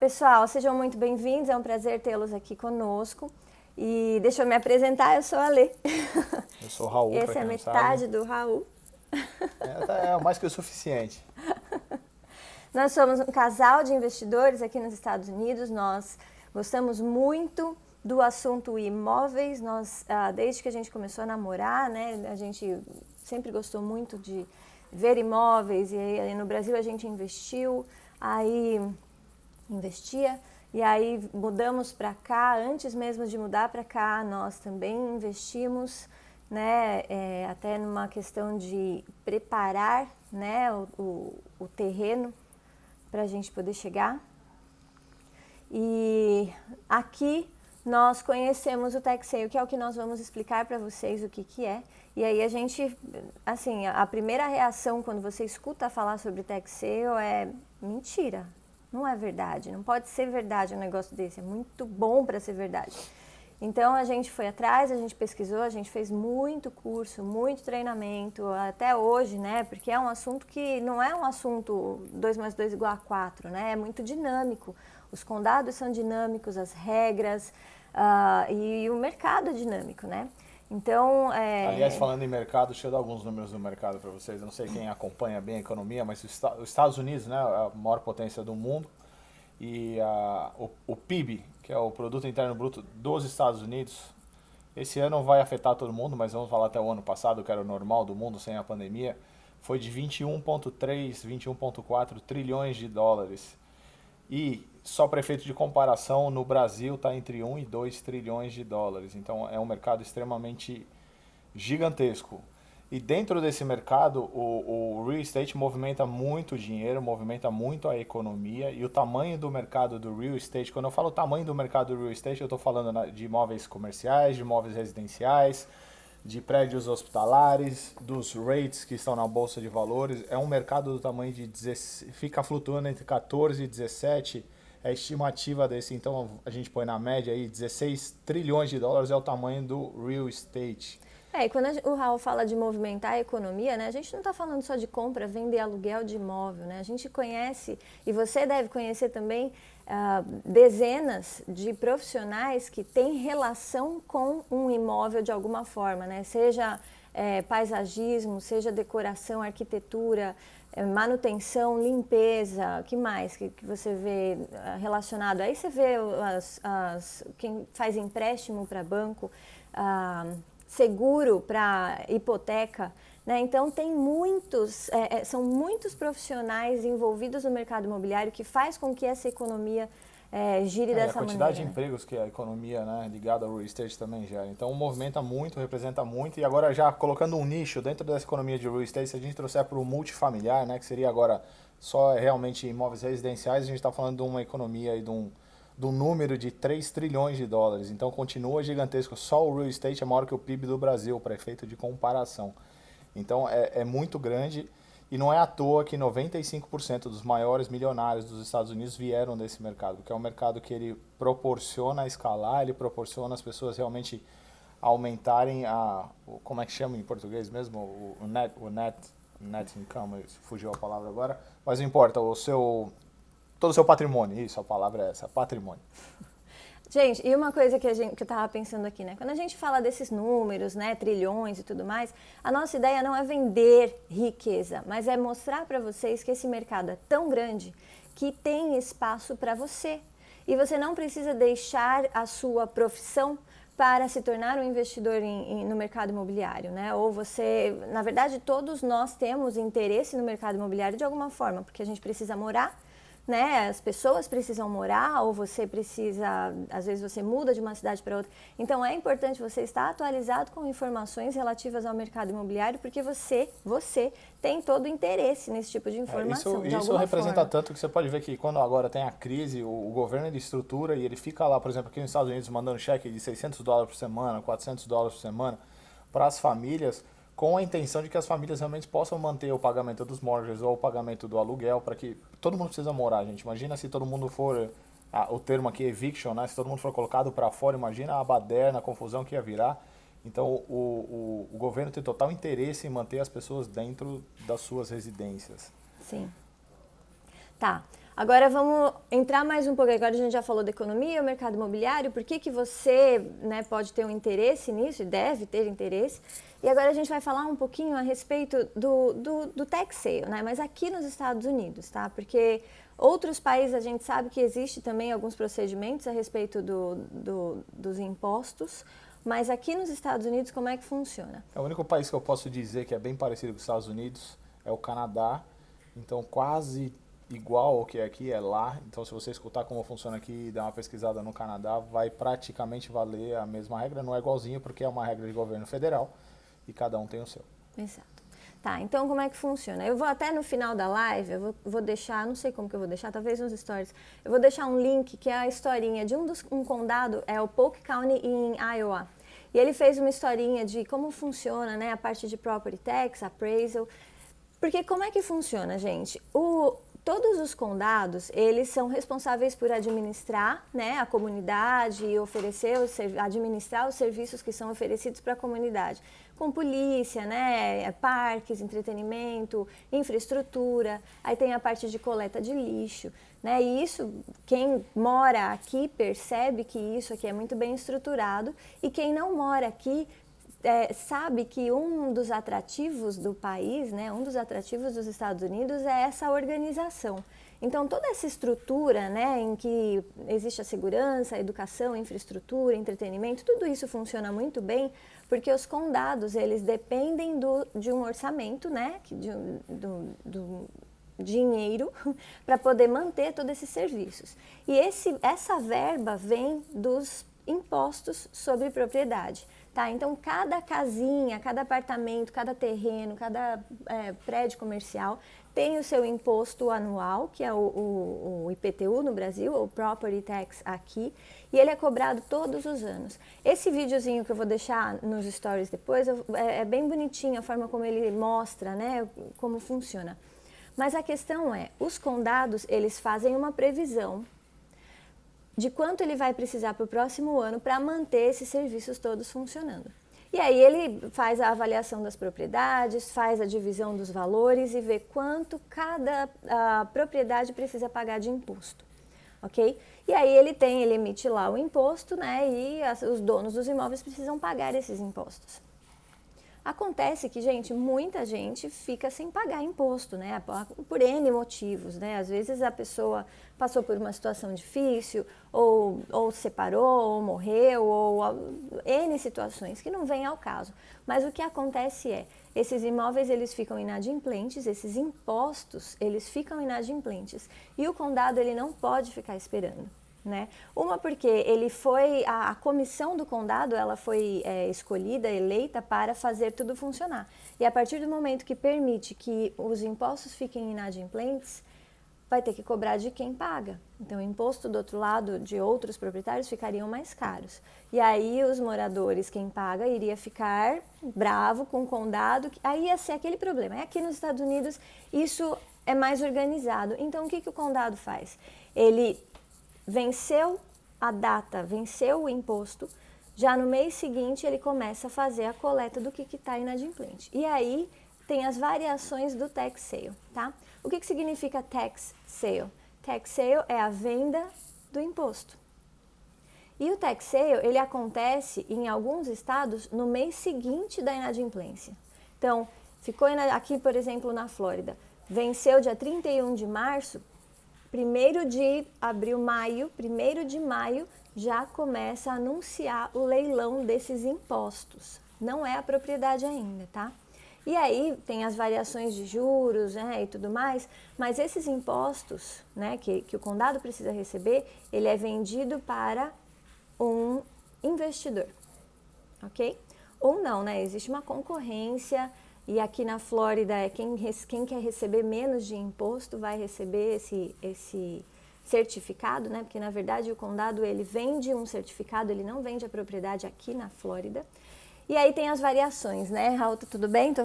Pessoal, sejam muito bem-vindos, é um prazer tê-los aqui conosco. E deixa eu me apresentar, eu sou a Lê. Eu sou o Raul, para Esse é quem não sabe. metade do Raul. É mais que o suficiente. Nós somos um casal de investidores aqui nos Estados Unidos, nós gostamos muito do assunto imóveis, desde que a gente começou a namorar, né, a gente sempre gostou muito de ver imóveis, e aí no Brasil a gente investia, e aí mudamos para cá. Antes mesmo de mudar para cá, nós também investimos, né, até numa questão de preparar, né, o terreno para a gente poder chegar. E aqui nós conhecemos o tax sale, que é o que nós vamos explicar para vocês o que é. E aí a gente, assim, a primeira reação quando você escuta falar sobre tax sale é mentira. Não é verdade, não pode ser verdade um negócio desse, é muito bom para ser verdade. Então a gente foi atrás, a gente pesquisou, a gente fez muito curso, muito treinamento, até hoje, né? Porque é um assunto que não é um assunto 2 mais 2 igual a 4, né? É muito dinâmico. Os condados são dinâmicos, as regras e o mercado é dinâmico, né? Então, Aliás, falando em mercado, deixa eu dar alguns números do mercado para vocês. Eu não sei quem acompanha bem a economia, mas os Estados Unidos, né, é a maior potência do mundo. E o PIB, que é o Produto Interno Bruto dos Estados Unidos, esse ano vai afetar todo mundo, mas vamos falar até o ano passado, que era o normal do mundo sem a pandemia, foi de 21,3, 21,4 trilhões de dólares. E só para efeito de comparação, no Brasil está entre 1 e 2 trilhões de dólares. Então é um mercado extremamente gigantesco. E dentro desse mercado, o real estate movimenta muito dinheiro, movimenta muito a economia. E o tamanho do mercado do real estate, quando eu falo tamanho do mercado do real estate, eu estou falando de imóveis comerciais, de imóveis residenciais, de prédios hospitalares, dos rates que estão na bolsa de valores. É um mercado do tamanho de 16, fica flutuando entre 14 e 17, é a estimativa desse. Então a gente põe na média aí 16 trilhões de dólares é o tamanho do real estate. E quando o Raul fala de movimentar a economia, né, a gente não está falando só de compra, venda e aluguel de imóvel, né? A gente conhece, e você deve conhecer também, dezenas de profissionais que têm relação com um imóvel de alguma forma, né? Seja paisagismo, seja decoração, arquitetura, manutenção, limpeza, o que mais que você vê relacionado? Aí você vê quem faz empréstimo para banco, seguro para hipoteca, né? Então tem são muitos profissionais envolvidos no mercado imobiliário que faz com que essa economia gire dessa maneira. A quantidade de empregos que a economia, né, ligada ao real estate também gera. Então movimenta muito, representa muito. E agora já colocando um nicho dentro dessa economia de real estate, se a gente trouxer para o multifamiliar, né, que seria agora só realmente imóveis residenciais, a gente está falando de uma economia e de um número de 3 trilhões de dólares. Então continua gigantesco. Só o real estate é maior que o PIB do Brasil, para efeito de comparação. Então é muito grande e não é à toa que 95% dos maiores milionários dos Estados Unidos vieram desse mercado, porque é um mercado que ele proporciona escalar, ele proporciona as pessoas realmente aumentarem como é que chama em português mesmo? Net income, fugiu a palavra agora, mas não importa, todo o seu patrimônio, isso, a palavra é essa, patrimônio. Gente, e uma coisa que eu estava pensando aqui, né? Quando a gente fala desses números, né, trilhões e tudo mais, a nossa ideia não é vender riqueza, mas é mostrar para vocês que esse mercado é tão grande que tem espaço para você. E você não precisa deixar a sua profissão para se tornar um investidor no mercado imobiliário, né? Ou você, na verdade, todos nós temos interesse no mercado imobiliário de alguma forma, porque a gente precisa morar, né? As pessoas precisam morar, ou você precisa, às vezes você muda de uma cidade para outra. Então é importante você estar atualizado com informações relativas ao mercado imobiliário, porque você tem todo o interesse nesse tipo de informação. Isso representa tanto que você pode ver que quando agora tem a crise, o governo ele estrutura e ele fica lá, por exemplo, aqui nos Estados Unidos mandando cheque de $600 por semana, $400 por semana para as famílias, com a intenção de que as famílias realmente possam manter o pagamento dos mortgages ou o pagamento do aluguel, para que todo mundo precisa morar, gente. Imagina se todo mundo for, o termo aqui é eviction, né? Se todo mundo for colocado para fora, imagina a baderna, a confusão que ia virar. Então o governo tem total interesse em manter as pessoas dentro das suas residências. Sim. Tá. Agora vamos entrar mais um pouco. Agora a gente já falou da economia, o mercado imobiliário, por que você, né, pode ter um interesse nisso e deve ter interesse. E agora a gente vai falar um pouquinho a respeito do tax sale, né? Mas aqui nos Estados Unidos, tá? Porque outros países a gente sabe que existe também alguns procedimentos a respeito dos impostos, mas aqui nos Estados Unidos como é que funciona? O único país que eu posso dizer que é bem parecido com os Estados Unidos é o Canadá, então quase igual ao que é aqui, é lá. Então se você escutar como funciona aqui e dar uma pesquisada no Canadá, vai praticamente valer a mesma regra, não é igualzinho porque é uma regra de governo federal e cada um tem o seu. Exato. Tá, então como é que funciona? Eu vou até no final da live, eu vou deixar, não sei como que eu vou deixar, talvez nos stories, eu vou deixar um link que é a historinha de um condado, é o Polk County em Iowa. E ele fez uma historinha de como funciona, né, a parte de property tax, appraisal. Porque como é que funciona, gente? Todos os condados, eles são responsáveis por administrar, né, a comunidade e administrar os serviços que são oferecidos para a comunidade. Com polícia, né, parques, entretenimento, infraestrutura, aí tem a parte de coleta de lixo, né, e isso, quem mora aqui percebe que isso aqui é muito bem estruturado e quem não mora aqui sabe que um dos atrativos do país, né, um dos atrativos dos Estados Unidos é essa organização. Então, toda essa estrutura, né, em que existe a segurança, a educação, a infraestrutura, entretenimento, tudo isso funciona muito bem, porque os condados, eles dependem de um orçamento, né, do dinheiro para poder manter todos esses serviços. E essa verba vem dos impostos sobre propriedade. Tá, então, cada casinha, cada apartamento, cada terreno, cada prédio comercial tem o seu imposto anual, que é o IPTU no Brasil, o Property Tax aqui, e ele é cobrado todos os anos. Esse videozinho que eu vou deixar nos stories depois, é bem bonitinho a forma como ele mostra, né, como funciona. Mas a questão é, os condados, eles fazem uma previsão de quanto ele vai precisar para o próximo ano para manter esses serviços todos funcionando. E aí ele faz a avaliação das propriedades, faz a divisão dos valores e vê quanto cada propriedade precisa pagar de imposto, ok? E aí ele emite lá o imposto, né, e os donos dos imóveis precisam pagar esses impostos. Acontece que, gente, muita gente fica sem pagar imposto, né? Por N motivos, né? Às vezes a pessoa passou por uma situação difícil, ou separou, ou morreu, ou N situações que não vêm ao caso. Mas o que acontece esses imóveis, eles ficam inadimplentes, esses impostos, eles ficam inadimplentes. E o condado, ele não pode ficar esperando. Né? Uma porque a comissão do condado, ela foi escolhida, eleita para fazer tudo funcionar. E a partir do momento que permite que os impostos fiquem inadimplentes, vai ter que cobrar de quem paga. Então, o imposto do outro lado, de outros proprietários, ficariam mais caros. E aí, os moradores, quem paga, iria ficar bravo com o condado, aí ia ser aquele problema. Aqui nos Estados Unidos, isso é mais organizado. Então, o que o condado faz? Ele venceu a data, venceu o imposto, já no mês seguinte ele começa a fazer a coleta do que está inadimplente. E aí tem as variações do tax sale, tá? O que significa tax sale? Tax sale é a venda do imposto. E o tax sale, ele acontece em alguns estados no mês seguinte da inadimplência. Então, ficou aqui, por exemplo, na Flórida, venceu dia 31 de março, 1º de abril, maio, 1º de maio, já começa a anunciar o leilão desses impostos. Não é a propriedade ainda, tá? E aí tem as variações de juros, né, e tudo mais, mas esses impostos, né, que o condado precisa receber, ele é vendido para um investidor, ok? Ou não, né? Existe uma concorrência. E aqui na Flórida, quem quer receber menos de imposto vai receber esse certificado, né? Porque, na verdade, o condado, ele vende um certificado, ele não vende a propriedade aqui na Flórida. E aí tem as variações, né? Raul, tá tudo bem? Tô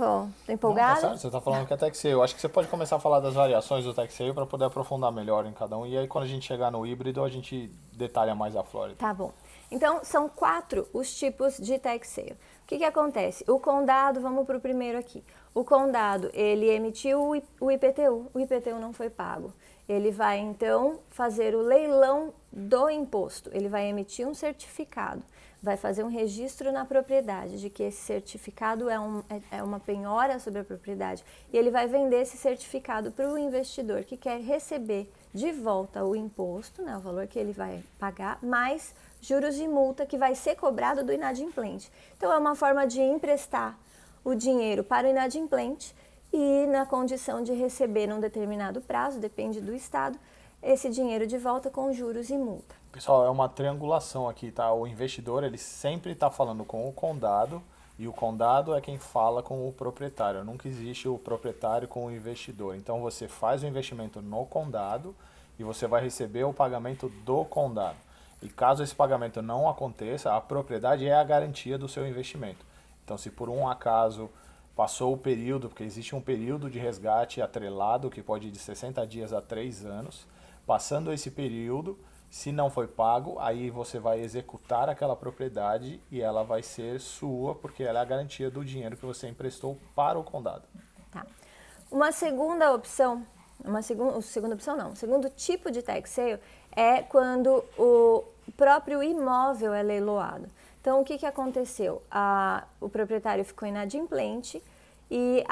empolgada? Não, tá certo, você está falando que é tax sale. Acho que você pode começar a falar das variações do tax sale para poder aprofundar melhor em cada um. E aí, quando a gente chegar no híbrido, a gente detalha mais a Flórida. Tá bom. Então, são 4 os tipos de tax sale. O que acontece? O condado, vamos para o primeiro aqui. O condado, ele emitiu o IPTU. O IPTU não foi pago. Ele vai, então, fazer o leilão do imposto. Ele vai emitir um certificado. Vai fazer um registro na propriedade de que esse certificado é uma penhora sobre a propriedade. E ele vai vender esse certificado para o investidor que quer receber de volta o imposto, né, o valor que ele vai pagar, mais juros de multa que vai ser cobrado do inadimplente. Então, é uma forma de emprestar o dinheiro para o inadimplente e, na condição de receber num determinado prazo, depende do estado, esse dinheiro de volta com juros e multa. Pessoal, é uma triangulação aqui, tá? O investidor, ele sempre está falando com o condado e o condado é quem fala com o proprietário. Nunca existe o proprietário com o investidor. Então, você faz o investimento no condado e você vai receber o pagamento do condado. E caso esse pagamento não aconteça, a propriedade é a garantia do seu investimento. Então, se por um acaso passou o período, porque existe um período de resgate atrelado que pode ir de 60 dias a 3 anos, passando esse período, se não foi pago, aí você vai executar aquela propriedade e ela vai ser sua, porque ela é a garantia do dinheiro que você emprestou para o condado. Tá. Uma segunda opção, o segundo tipo de tax sale é quando o próprio imóvel é leiloado. Então, o que aconteceu? O proprietário ficou inadimplente e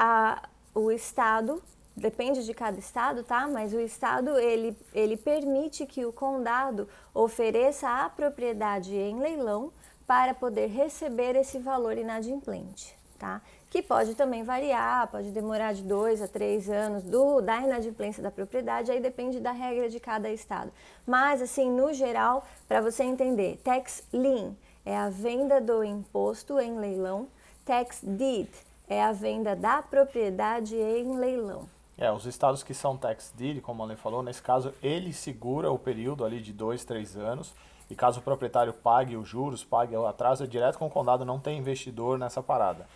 o Estado, depende de cada estado, tá? Mas o estado, ele permite que o condado ofereça a propriedade em leilão para poder receber esse valor inadimplente, tá? Que pode também variar, pode demorar de 2 a 3 anos da inadimplência da propriedade, aí depende da regra de cada estado. Mas, assim, no geral, para você entender, tax lien é a venda do imposto em leilão, tax deed é a venda da propriedade em leilão. Os estados que são tax deed, como a Lê falou, nesse caso ele segura o período ali de 2, 3 anos e caso o proprietário pague os juros, pague o atraso, é direto com o condado, não tem investidor nessa parada.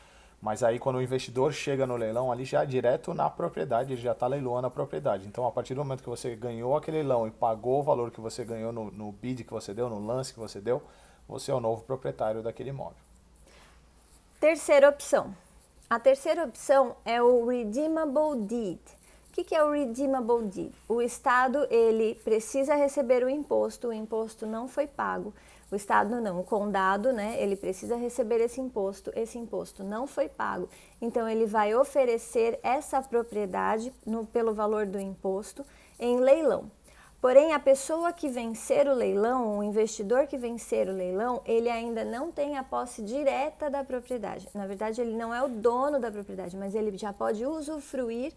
Mas aí quando o investidor chega no leilão, ali já é direto na propriedade, ele já está leiloando a propriedade. Então a partir do momento que você ganhou aquele leilão e pagou o valor que você ganhou no bid que você deu, no lance que você deu, você é o novo proprietário daquele imóvel. Terceira opção. A terceira opção é o Redeemable Deed. O que é o Redeemable Deed? O Estado, ele precisa receber o imposto não foi pago. O Estado não, o condado, né, ele precisa receber esse imposto não foi pago. Então, ele vai oferecer essa propriedade pelo valor do imposto em leilão. Porém, a pessoa que vencer o leilão, o investidor que vencer o leilão, ele ainda não tem a posse direta da propriedade. Na verdade, ele não é o dono da propriedade, mas ele já pode usufruir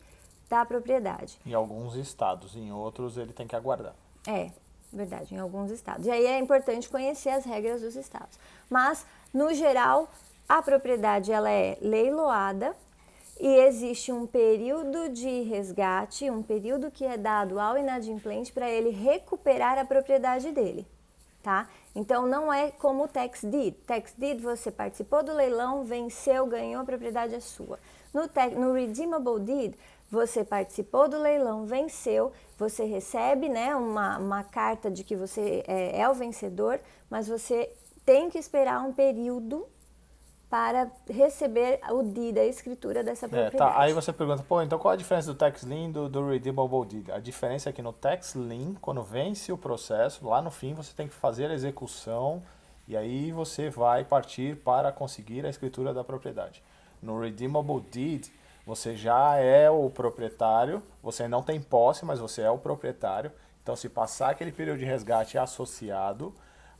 da propriedade. Em alguns estados, em outros ele tem que aguardar. É, verdade, em alguns estados. E aí é importante conhecer as regras dos estados. Mas, no geral, a propriedade ela é leiloada e existe um período de resgate, um período que é dado ao inadimplente para ele recuperar a propriedade dele, tá? Então, não é como o tax deed. Tax deed, você participou do leilão, venceu, ganhou, a propriedade é sua. No Redeemable Deed, você participou do leilão, venceu, você recebe, né, uma carta de que você é o vencedor, mas você tem que esperar um período para receber o deed, a escritura dessa propriedade. Tá. Aí você pergunta, então qual a diferença do tax lien do redeemable deed? A diferença é que no tax lien, quando vence o processo, lá no fim você tem que fazer a execução e aí você vai partir para conseguir a escritura da propriedade. No redeemable deed, você já é o proprietário, você não tem posse, mas você é o proprietário. Então, se passar aquele período de resgate associado,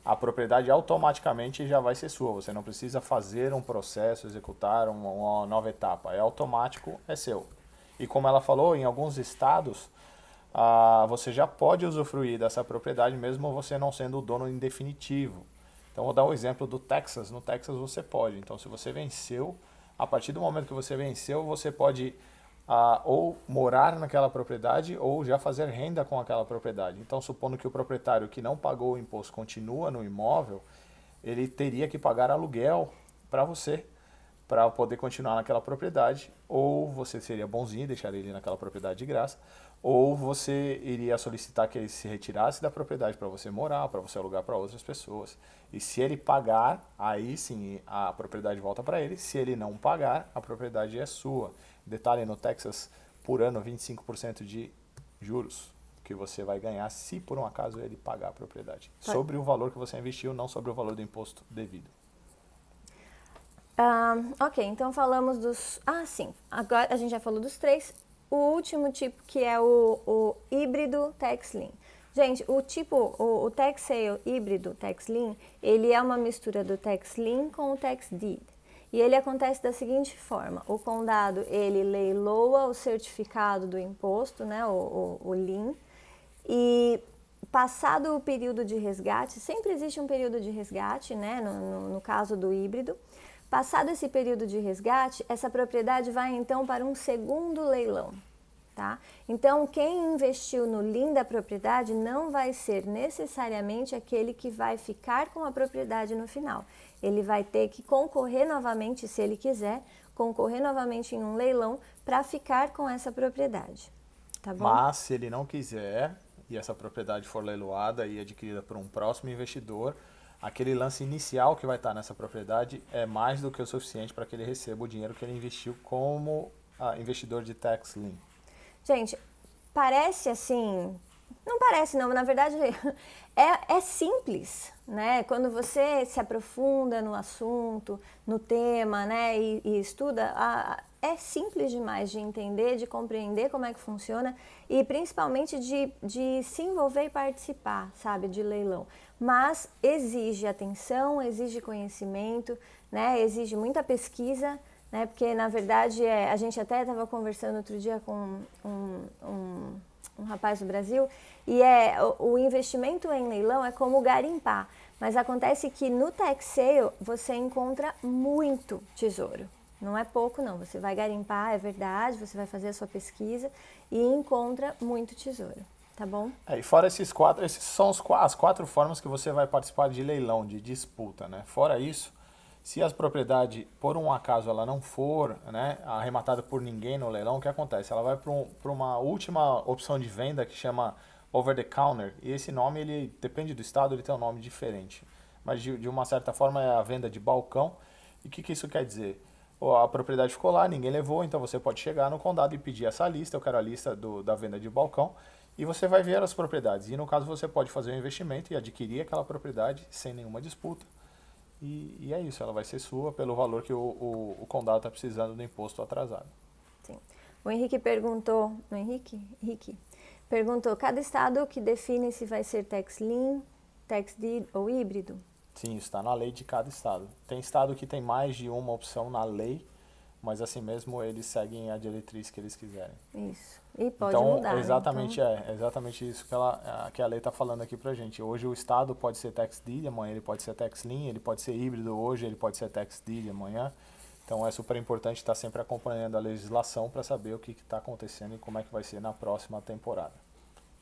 a propriedade automaticamente já vai ser sua. Você não precisa fazer um processo, executar uma nova etapa. É automático, é seu. E como ela falou, em alguns estados, você já pode usufruir dessa propriedade mesmo você não sendo o dono em definitivo. Então, vou dar um exemplo do Texas. No Texas você pode. Então, se você venceu, a partir do momento que você venceu, você pode ou morar naquela propriedade ou já fazer renda com aquela propriedade. Então, supondo que o proprietário que não pagou o imposto continua no imóvel, ele teria que pagar aluguel para você, para poder continuar naquela propriedade, ou você seria bonzinho e deixaria ele naquela propriedade de graça, ou você iria solicitar que ele se retirasse da propriedade para você morar, para você alugar para outras pessoas. E se ele pagar, aí sim a propriedade volta para ele. Se ele não pagar, a propriedade é sua. Detalhe, no Texas, por ano, 25% de juros que você vai ganhar se por um acaso ele pagar a propriedade. Sobre o valor que você investiu, não sobre o valor do imposto devido. Ok, então falamos dos... sim, agora a gente já falou dos 3. O último tipo, que é o híbrido tax lien. Gente, o tax sale híbrido tax lien, ele é uma mistura do tax lien com o tax deed. E ele acontece da seguinte forma: o condado, ele leiloa o certificado do imposto, né, o lien, e passado o período de resgate, sempre existe um período de resgate, né, no caso do híbrido. Passado esse período de resgate, essa propriedade vai então para um segundo leilão, tá? Então, quem investiu no lien da propriedade não vai ser necessariamente aquele que vai ficar com a propriedade no final. Ele vai ter que concorrer novamente, se ele quiser, concorrer novamente em um leilão para ficar com essa propriedade, tá bom? Mas, se ele não quiser e essa propriedade for leiloada e adquirida por um próximo investidor, aquele lance inicial que vai estar nessa propriedade é mais do que o suficiente para que ele receba o dinheiro que ele investiu como investidor de tax lien. Gente, parece assim... Não parece não, na verdade é simples, né? Quando você se aprofunda no assunto, no tema, né, e estuda, é simples demais de entender, de compreender como é que funciona e principalmente de se envolver e participar, sabe, de leilão. Mas exige atenção, exige conhecimento, né, exige muita pesquisa, né, porque na verdade a gente até estava conversando outro dia com um rapaz do Brasil, e o investimento em leilão é como garimpar, mas acontece que no tax sale você encontra muito tesouro, não é pouco não, você vai garimpar, é verdade, você vai fazer a sua pesquisa e encontra muito tesouro, tá bom? E fora esses são as 4 formas que você vai participar de leilão, de disputa, né? Fora isso, se a propriedade, por um acaso, ela não for, né, arrematada por ninguém no leilão, o que acontece? Ela vai para uma última opção de venda que chama over the counter, e esse nome, ele depende do estado, ele tem um nome diferente. Mas de uma certa forma é a venda de balcão. E o que isso quer dizer? A propriedade ficou lá, ninguém levou, então você pode chegar no condado e pedir essa lista, eu quero a lista da venda de balcão, e você vai ver as propriedades. E no caso você pode fazer um investimento e adquirir aquela propriedade sem nenhuma disputa. E é isso, ela vai ser sua pelo valor que o condado está precisando do imposto atrasado. Sim. O Henrique perguntou, Henrique perguntou, cada estado que define se vai ser tax lien, tax deed ou híbrido? Sim, isso está na lei de cada estado. Tem estado que tem mais de uma opção na lei, mas assim mesmo eles seguem a diretriz que eles quiserem. Isso. E pode então, mudar. Exatamente, né? É exatamente isso que a lei está falando aqui pra gente. Hoje o estado pode ser tax deed, amanhã ele pode ser tax lien, ele pode ser híbrido hoje, ele pode ser tax deed amanhã. Então é super importante estar sempre acompanhando a legislação para saber o que está acontecendo e como é que vai ser na próxima temporada.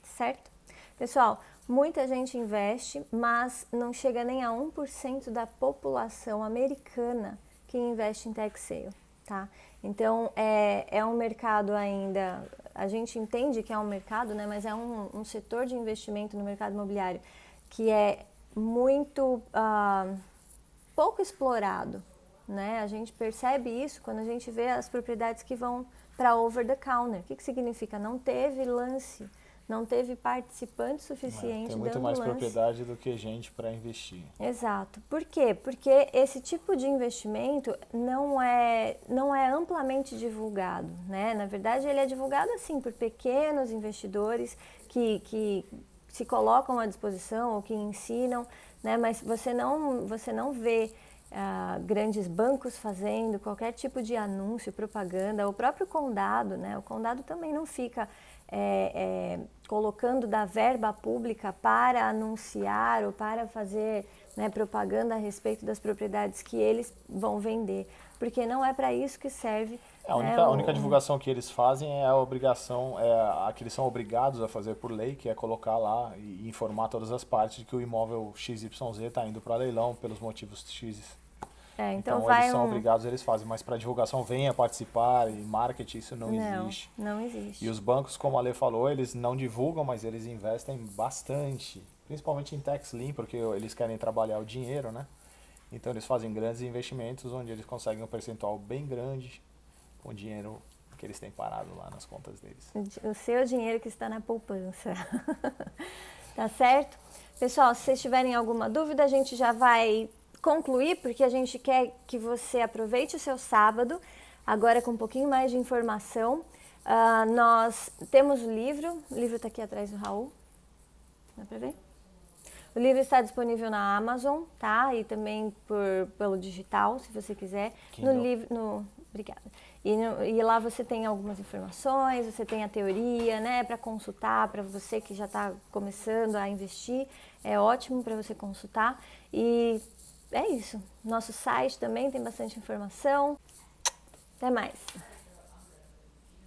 Certo? Pessoal, muita gente investe, mas não chega nem a 1% da população americana que investe em tax sale, tá? Então, é um mercado ainda, a gente entende que é um mercado, né, mas é um setor de investimento no mercado imobiliário que é muito pouco explorado, né? A gente percebe isso quando a gente vê as propriedades que vão para over the counter. O que significa? Não teve lance, não teve participante suficiente. Tem muito mais propriedade do que gente para investir. Exato. Por quê? Porque esse tipo de investimento não é amplamente divulgado, né? Na verdade, ele é divulgado assim por pequenos investidores que se colocam à disposição ou que ensinam, né? Mas você não vê grandes bancos fazendo qualquer tipo de anúncio, propaganda. O próprio condado, né? O condado também não fica colocando da verba pública para anunciar ou para fazer, né, propaganda a respeito das propriedades que eles vão vender, porque não é para isso que serve. A única divulgação que eles fazem é a obrigação, a que eles são obrigados a fazer por lei, que é colocar lá e informar todas as partes de que o imóvel XYZ está indo para leilão pelos motivos X. Então eles são obrigados, eles fazem, mas para divulgação, venha participar, e marketing, isso não existe. Não existe. E os bancos, como a Lê falou, eles não divulgam, mas eles investem bastante, principalmente em tax lien, porque eles querem trabalhar o dinheiro, né? Então eles fazem grandes investimentos onde eles conseguem um percentual bem grande com o dinheiro que eles têm parado lá nas contas deles. O seu dinheiro que está na poupança. Tá certo? Pessoal, se vocês tiverem alguma dúvida, a gente já vai concluir, porque a gente quer que você aproveite o seu sábado, agora com um pouquinho mais de informação. Nós temos o livro está aqui atrás do Raul, dá pra ver? O livro está disponível na Amazon, tá? E também pelo digital, se você quiser. Obrigada. E lá você tem algumas informações, você tem a teoria, né, para consultar, para você que já está começando a investir, é ótimo para você consultar. E é isso. Nosso site também tem bastante informação. Até mais.